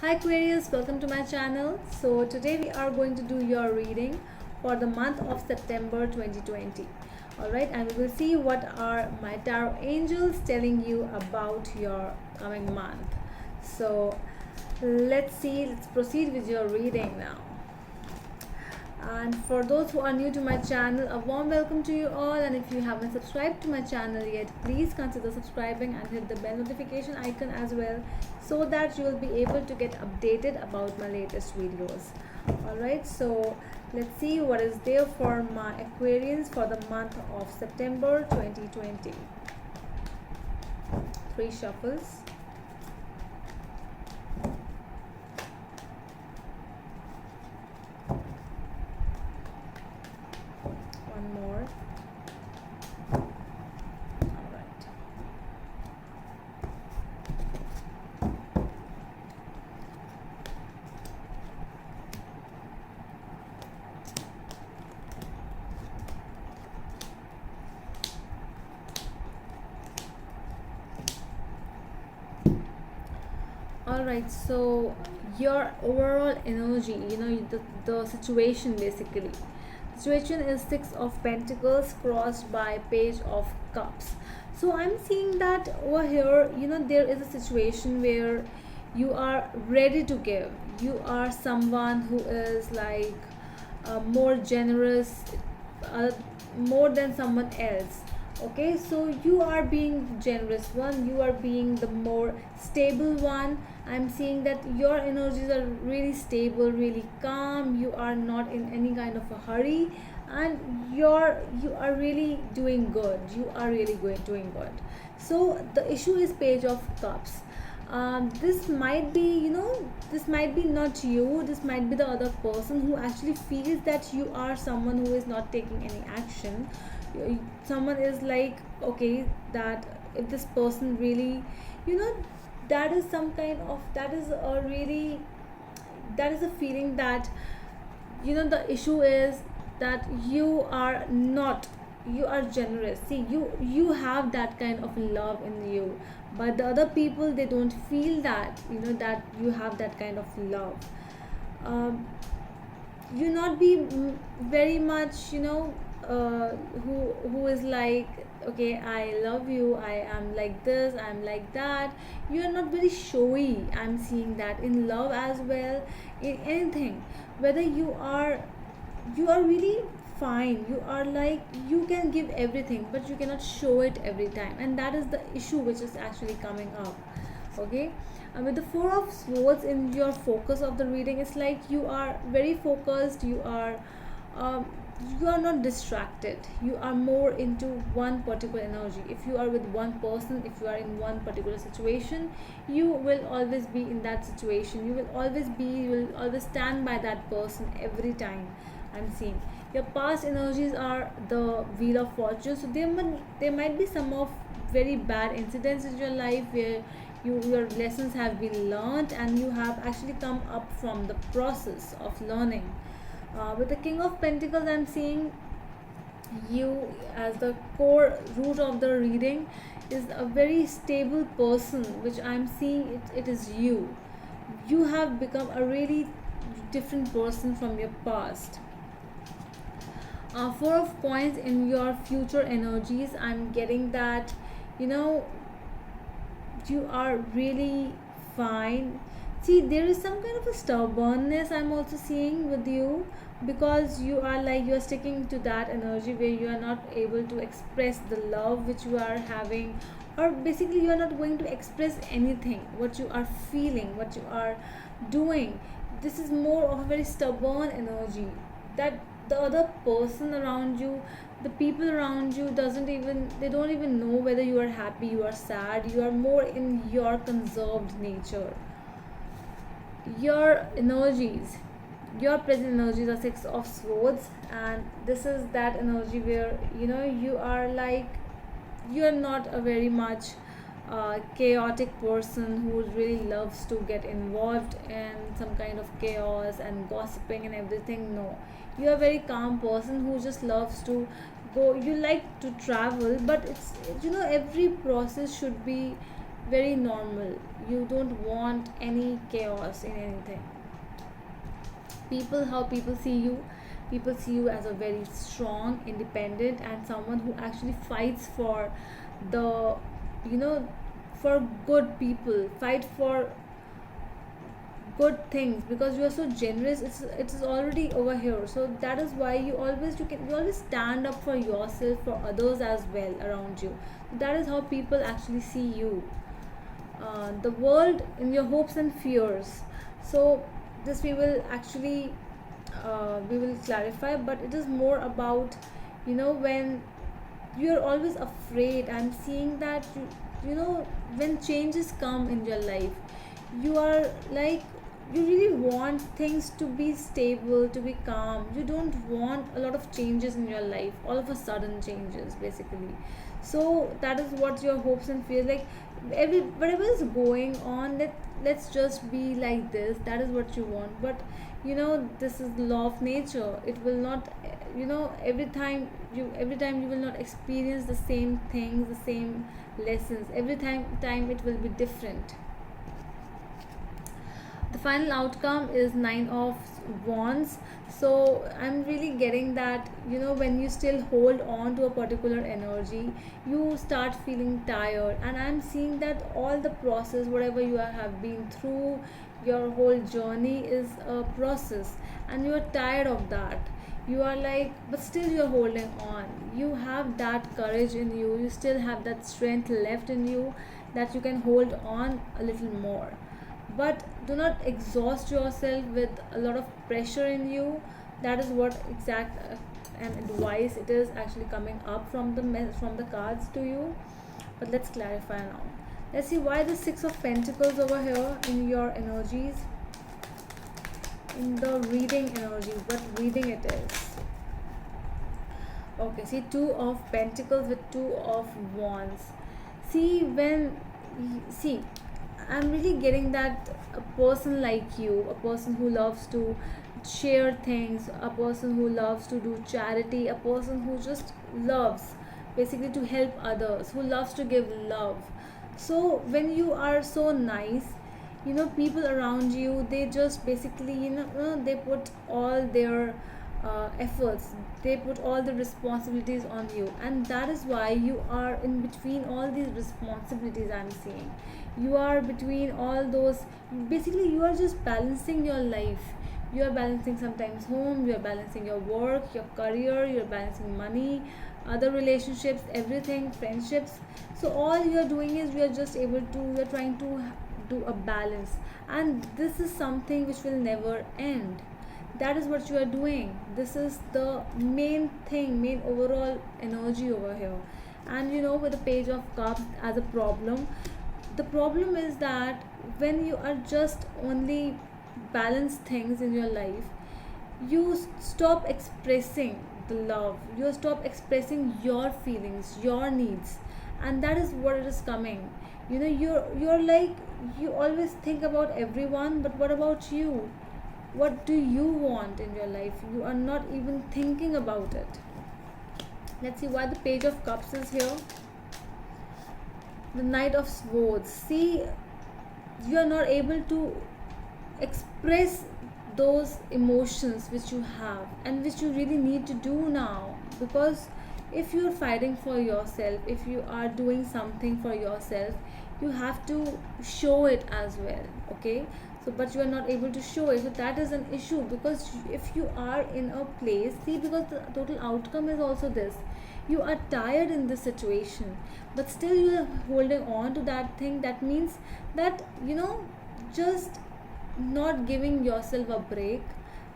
Aquarius, welcome to my channel. So today we are going to do your reading for the month of September 2020. Alright, and we will see what are my tarot angels telling you about your coming month. So let's proceed with your reading now. And for those who are new to my channel, a warm welcome to you all. And if you haven't subscribed to my channel yet, please consider subscribing and hit the bell notification icon as well, so that you will be able to get updated about my latest videos. Alright, so let's see what is there for my Aquarians for the month of September 2020. 3 shuffles. One more. Alright. Alright, so your overall energy, the situation basically. Situation is 6 of Pentacles crossed by Page of Cups. So I'm seeing that over here, there is a situation where you are ready to give. You are someone who is like more generous, more than someone else. Okay, so you are being generous one, you are being the more stable one. I'm seeing that your energies are really stable, really calm. You are not in any kind of a hurry, and you are really doing good. You are really doing good. So the issue is Page of Cups. This might be, this might be not you, this might be the other person who actually feels that you are someone who is not taking any action. Someone is like, okay, that if this person really, that is some kind of, that is a really, that is a feeling that, the issue is that you are not, you are generous. See, you have that kind of love in you, but the other people, they don't feel that, that you have that kind of love. You not be very much, who is like, okay, I love you, I am like this, I'm like that. You are not very showy. I'm seeing that in love as well, in anything, whether you are really fine. You are like, you can give everything, but you cannot show it every time, and that is the issue which is actually coming up. Okay, with the 4 of Swords in your focus of the reading, it's like you are very focused. Um, you are not distracted. You are more into one particular energy. If you are with one person, if you are in one particular situation, you will always be in that situation. You will always stand by that person every time. I'm seeing your past energies are the Wheel of Fortune. So there might be some of very bad incidents in your life where your lessons have been learned, and you have actually come up from the process of learning. With the King of Pentacles, I'm seeing you as the core root of the reading is a very stable person, which I'm seeing it is you. You have become a really different person from your past. 4 of Coins in your future energies, I'm getting that, you know you are really fine. See, there is some kind of a stubbornness I'm also seeing with you, because you are like, you are sticking to that energy where you are not able to express the love which you are having, or basically you are not going to express anything, what you are feeling, what you are doing. This is more of a very stubborn energy, that the other person around you, the people around you, they don't even know whether you are happy, you are sad. You are more in your conserved nature. Your energies, your present energies are 6 of Swords, and this is that energy where, you are like, you are not a very much chaotic person who really loves to get involved in some kind of chaos and gossiping and everything. No, you are a very calm person who just loves to go. You like to travel, but it's, every process should be very normal. You don't want any chaos in anything. How people see you, people see you as a very strong, independent, and someone who actually fights for the, you know, for good people, fight for good things, because you are so generous. It is already over here. So that is why you always stand up for yourself, for others as well around you. That is how people actually see you, the world in your hopes and fears. So this we will clarify, but it is more about, when you're always afraid and seeing that when changes come in your life, you are like, you really want things to be stable, to be calm. You don't want a lot of changes in your life, all of a sudden changes basically. So that is what your hopes and fears, like, whatever is going on, let's just be like this. That is what you want. But this is the law of nature. It will not, every time you will not experience the same things, the same lessons. Every time it will be different. The final outcome is Nine of Wands. So I'm really getting that, when you still hold on to a particular energy, you start feeling tired. And I'm seeing that all the process, whatever you have been through, your whole journey is a process, and you are tired of that. You are like, but still you're holding on. You have that courage in you, you still have that strength left in you, that you can hold on a little more. But do not exhaust yourself with a lot of pressure in you. That is what exact and advice it is actually coming up from the cards to you. But let's clarify now. Let's see why the Six of Pentacles over here in your energies, in the reading energy, what reading it is. Okay, see, Two of Pentacles with Two of Wands. See, I'm really getting that a person like you, a person who loves to share things, a person who loves to do charity, a person who just loves basically to help others, who loves to give love. So when you are so nice, people around you, they just basically, they put all their efforts, they put all the responsibilities on you, and that is why you are in between all these responsibilities. I'm seeing you are between all those, basically you are just balancing your life. You are balancing sometimes home, you are balancing your work, your career, you're balancing money, other relationships, everything, friendships. So all you are doing is you are trying to do a balance, and this is something which will never end. That is what you are doing. This is the main thing, main overall energy over here. And with the Page of Cups as a problem, the problem is that when you are just only balance things in your life, you stop expressing the love, you stop expressing your feelings, your needs. And that is what it is coming. You're like, you always think about everyone, but what about you? What do you want in your life? You are not even thinking about it. Let's see why the Page of Cups is here. The Knight of Swords. See, you are not able to express those emotions which you have and which you really need to do now, because if you're fighting for yourself, if you are doing something for yourself, you have to show it as well. Okay, so but you are not able to show it, so that is an issue. Because if you are in a place, see, because the total outcome is also this, you are tired in this situation, but still you are holding on to that thing. That means that just not giving yourself a break.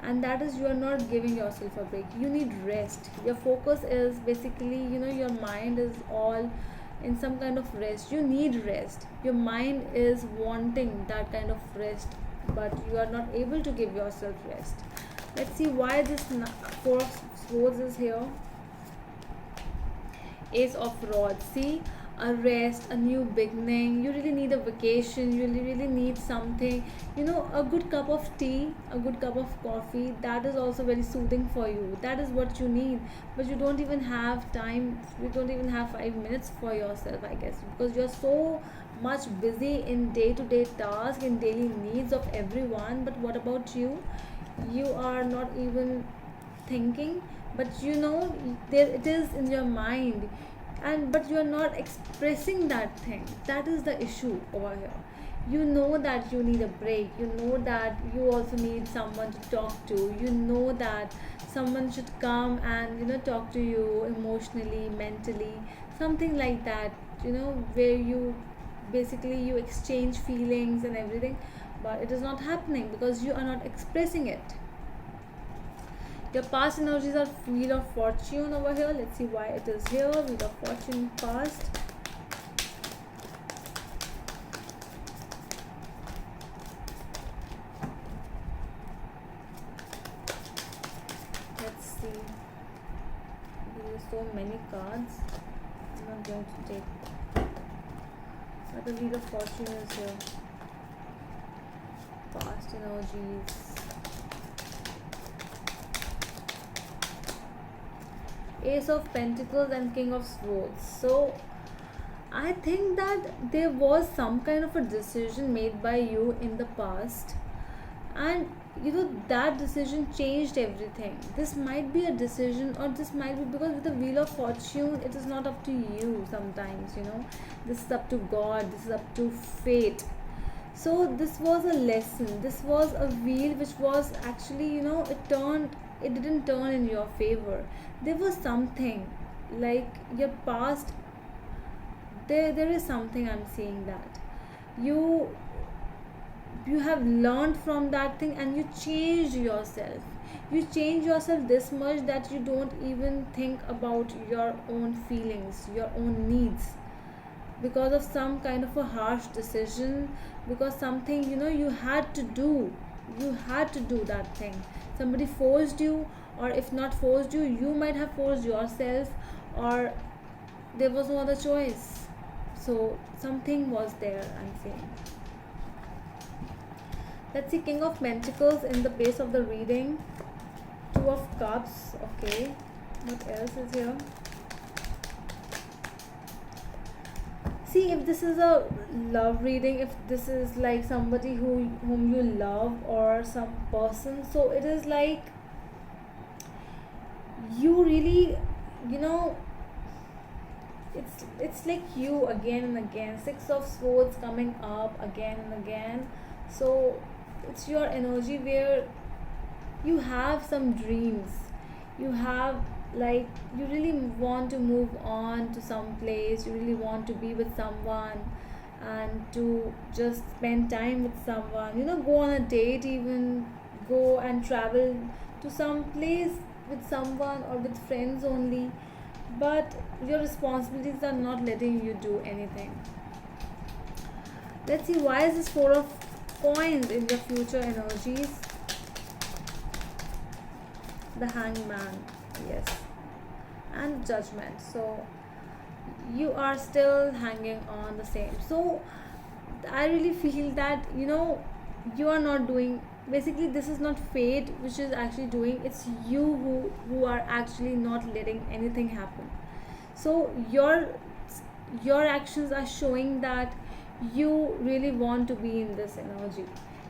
And that is, you are not giving yourself a break. You need rest. Your focus is basically, your mind is all in some kind of rest. You need rest. Your mind is wanting that kind of rest, but you are not able to give yourself rest. Let's see why this Four of Swords is here. Ace of Rods. See, a rest, a new beginning. You really need a vacation. You really need something, a good cup of tea, a good cup of coffee. That is also very soothing for you. That is what you need. But you don't even have time. You don't even have 5 minutes for yourself, I guess, because you're so much busy in day-to-day tasks, in daily needs of everyone. But what about you? You are not even thinking, but there it is in your mind, and but you are not expressing that thing. That is the issue over here. You know that you need a break, you know that you also need someone to talk to, you know that someone should come and talk to you emotionally, mentally, something like that, where you basically you exchange feelings and everything. But it is not happening because you are not expressing it. Your past energies are Wheel of Fortune over here. Let's see why it is here. Wheel of Fortune past. Let's see. There are so many cards. I'm not going to take. But the Wheel of Fortune is here. Past energies. Ace of Pentacles and King of Swords. So I think that there was some kind of a decision made by you in the past, and that decision changed everything. This might be a decision, or this might be because with the Wheel of Fortune, it is not up to you sometimes, this is up to God, this is up to fate. So this was a lesson, this was a wheel which was actually, it didn't turn in your favor. There was something like your past, there is something I'm seeing, that you you have learned from that thing, and you changed yourself. You change yourself this much that you don't even think about your own feelings, your own needs, because of some kind of a harsh decision, because something you had to do. You had to do that thing. Somebody forced you, or if not forced you, you might have forced yourself, or there was no other choice. So something was there, I'm saying. Let's see, King of Pentacles in the base of the reading. Two of Cups. Okay, what else is here? See, if this is a love reading, if this is like somebody whom you love, or some person, so it is like you really, you know it's like you again and again. Six of Swords coming up again and again. So it's your energy where you have some dreams. You have, like, you really want to move on to some place, you really want to be with someone, and to just spend time with someone, go on a date, even go and travel to some place with someone or with friends only. But your responsibilities are not letting you do anything. Let's see, why is this Four of Coins in your future energies? The Hangman, yes, and Judgment. So you are still hanging on the same. So I really feel that you are not doing, basically this is not fate which is actually doing, it's you who are actually not letting anything happen. So your actions are showing that you really want to be in this energy.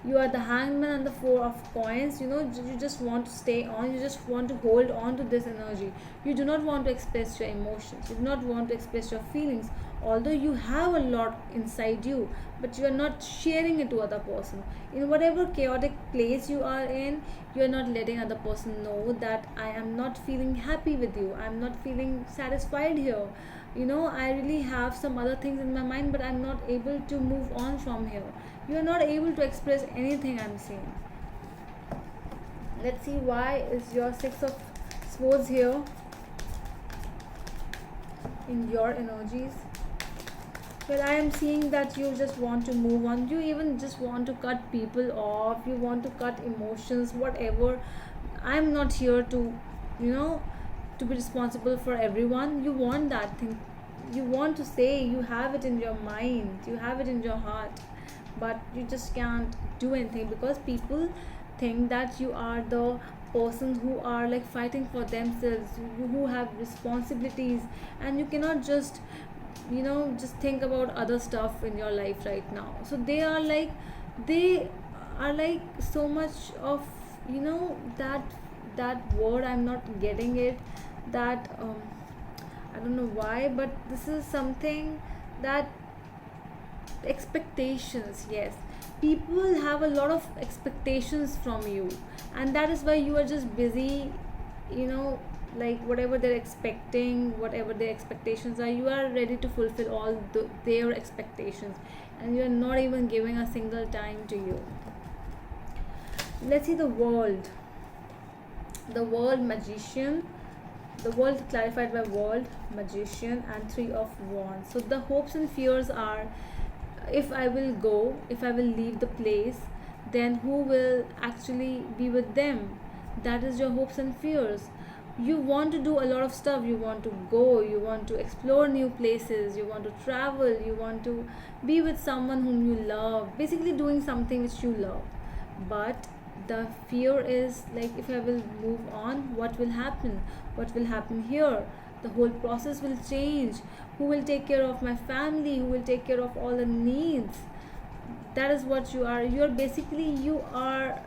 You are the Hangman and the Four of Coins. You just want to stay on, you just want to hold on to this energy. You do not want to express your emotions, you do not want to express your feelings, although you have a lot inside you, but you are not sharing it to other person. In whatever chaotic place you are in, you are not letting other person know that I am not feeling happy with you, I am not feeling satisfied here. I really have some other things in my mind, but I'm not able to move on from here. You are not able to express anything, I'm saying. Let's see, why is your Six of Swords here in your energies? Well, I am seeing that you just want to move on. You even just want to cut people off. You want to cut emotions, whatever. I'm not here to, to be responsible for everyone. You want that thing. you want to say, you have it in your mind, you have it in your heart, but you just can't do anything because people think that you are the person who are like fighting for themselves, who have responsibilities, and you cannot just just think about other stuff in your life right now. So they are like so much of that word, I'm not getting it, that I don't know why, but this is something that expectations. Yes, people have a lot of expectations from you, and that is why you are just busy, you know like whatever they're expecting, whatever their expectations are, you are ready to fulfill all their expectations, and you are not even giving a single time to you. Let's see the world magician, the world clarified by world magician and three of wands. So the hopes and fears are, if I will go, if I will leave the place, then who will actually be with them? That is your hopes and fears. You want to do a lot of stuff, you want to go, you want to explore new places, you want to travel, you want to be with someone whom you love, basically doing something which you love. But the fear is like, if I will move on, what will happen? What will happen here? The whole process will change. Who will take care of my family? Who will take care of all the needs? That is what you are. You are basically, you are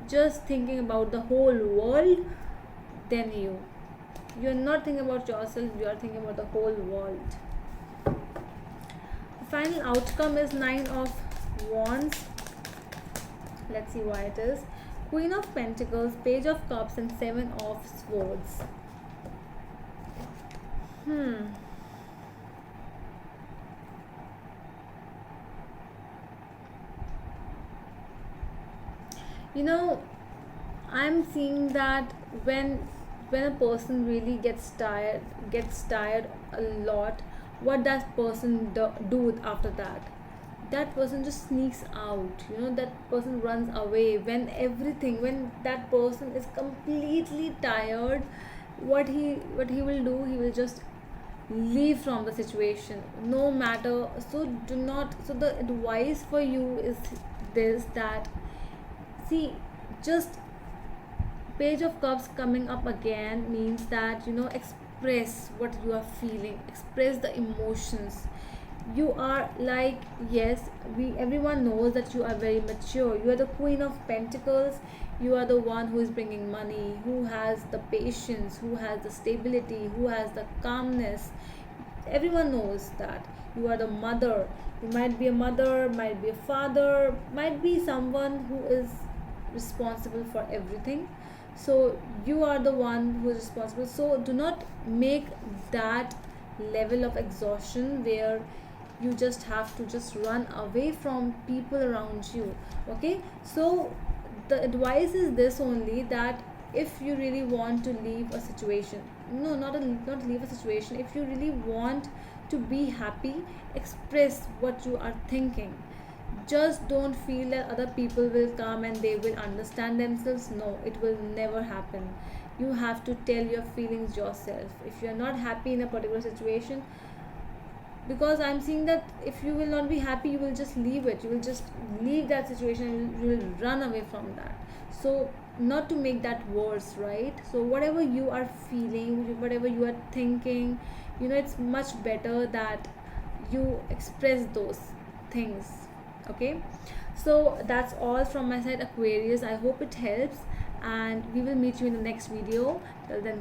just thinking about the whole world. Then you're not thinking about yourself, you are thinking about the whole world. The final outcome is Nine of Wands. Let's see why it is. Queen of Pentacles, Page of Cups, and Seven of Swords. you know I'm seeing that when a person really gets tired a lot, what does person do after that? That person just sneaks out, that person runs away. When that person is completely tired, what he will do, he will just leave from the situation, no matter. So the advice for you is this, that, see, just Page of Cups coming up again means that, express what you are feeling, express the emotions. You are like, yes, everyone knows that you are very mature. You are the Queen of Pentacles. You are the one who is bringing money, who has the patience, who has the stability, who has the calmness. Everyone knows that. You are the mother. You might be a mother, might be a father, might be someone who is responsible for everything. So you are the one who is responsible. So do not make that level of exhaustion where you just have to just run away from people around you. Okay, so the advice is this only, that if you really want to leave a situation, no, not leave a situation, if you really want to be happy, express what you are thinking. Just don't feel that other people will come and they will understand themselves. No, it will never happen. You have to tell your feelings yourself. If you are not happy in a particular situation, because I'm seeing that if you will not be happy, you will just leave it, you will just leave that situation, and you will run away from that. So not to make that worse, right? So whatever you are feeling, whatever you are thinking, it's much better that you express those things. Okay, so that's all from my side, Aquarius. I hope it helps, and we will meet you in the next video. Till then,